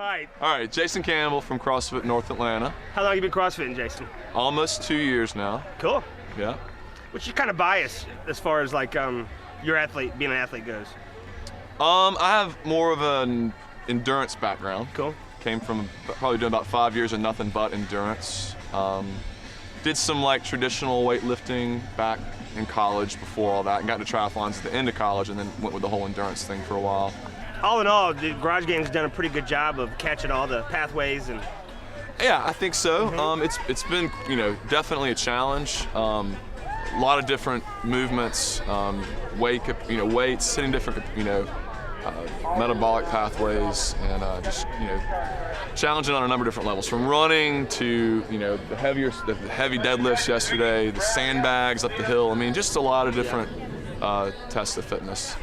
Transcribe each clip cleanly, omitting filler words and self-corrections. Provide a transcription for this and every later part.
Hi. All right, Jason Campbell from CrossFit North Atlanta. How long have you been CrossFitting, Jason? Almost 2 years now. Cool. Yeah. What's your kind of bias as far as like your athlete, being an athlete goes? I have more of an endurance background. Cool. Came from probably doing about 5 years of nothing but endurance. Did some like traditional weightlifting back in college before all that, and got into triathlons at the end of college, and then went with the whole endurance thing for a while. All in all, the Garage Game's done a pretty good job of catching all the pathways and. Yeah, I think so. It's been definitely a challenge. A lot of different movements, weights, hitting different metabolic pathways, and just challenging on a number of different levels, from running to the heavy deadlifts yesterday, the sandbags up the hill. I mean, just a lot of different tests of fitness.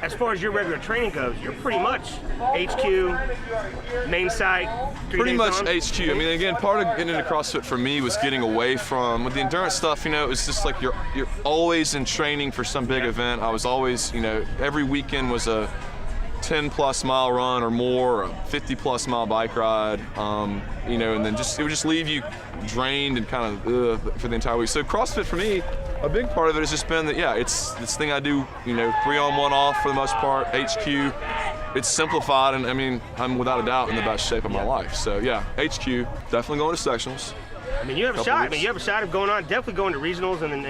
As far as your regular training goes, you're pretty much HQ, main site, Pretty much HQ. I mean, again, part of getting into CrossFit for me was getting away from, with the endurance stuff, it was just like you're always in training for some big event. I was always, every weekend was a 10+ mile run or more, or a 50+ mile bike ride, and then it would just leave you drained and kind of for the entire week. So CrossFit for me, a big part of it has just been that, it's this thing I do, 3 on 1 off for the most part, HQ. It's simplified, and I mean, I'm without a doubt in the best shape of my life. So yeah, HQ, definitely going to sectionals. I mean, you have a shot. I mean, you have a shot of going on, definitely going to regionals and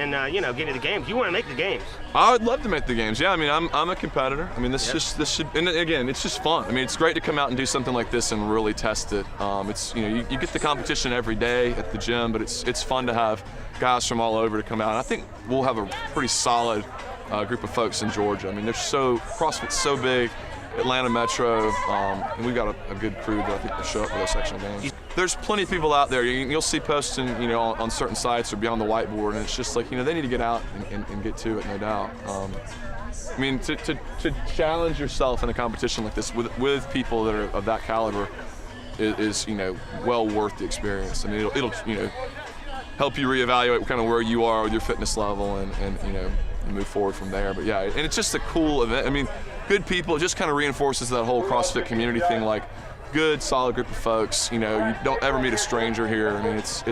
getting to the games. You want to make the games. I would love to make the games. Yeah, I mean, I'm a competitor. I mean, this should, and again, it's just fun. I mean, it's great to come out and do something like this and really test it. It's you get the competition every day at the gym, but it's fun to have guys from all over to come out. And I think we'll have a pretty solid group of folks in Georgia. I mean, CrossFit's so big. Atlanta Metro, and we've got a good crew that I think will show up for those sectional games. There's plenty of people out there. You'll see posting, on certain sites or beyond the whiteboard, and it's just like, they need to get out and get to it, no doubt. I mean, to challenge yourself in a competition like this with people that are of that caliber is well worth the experience. I mean, it'll help you reevaluate kind of where you are with your fitness level and move forward from there. But yeah, and it's just a cool event. I mean, good people, it just kind of reinforces that whole CrossFit community thing, like good, solid group of folks. You don't ever meet a stranger here. I mean, it's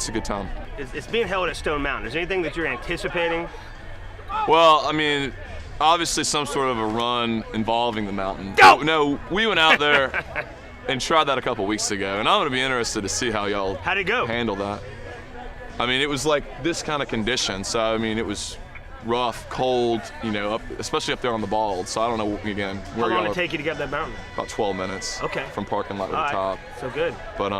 a good time. It's being held at Stone Mountain. Is there anything that you're anticipating? Well, I mean, obviously some sort of a run involving the mountain. No, we went out there and tried that a couple weeks ago, and I'm going to be interested to see how y'all handle that. I mean, it was like this kind of condition, so I mean, it was rough, cold, especially up there on the bald. So I don't know, again, where how long did it take you to get up that mountain? About 12 minutes. Okay. From parking lot to the top. So good. But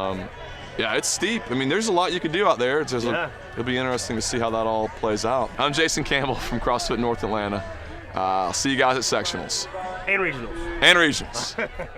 yeah, it's steep. I mean, there's a lot you could do out there. It'll be interesting to see how that all plays out. I'm Jason Campbell from CrossFit North Atlanta. I'll see you guys at sectionals. And regionals. And regionals.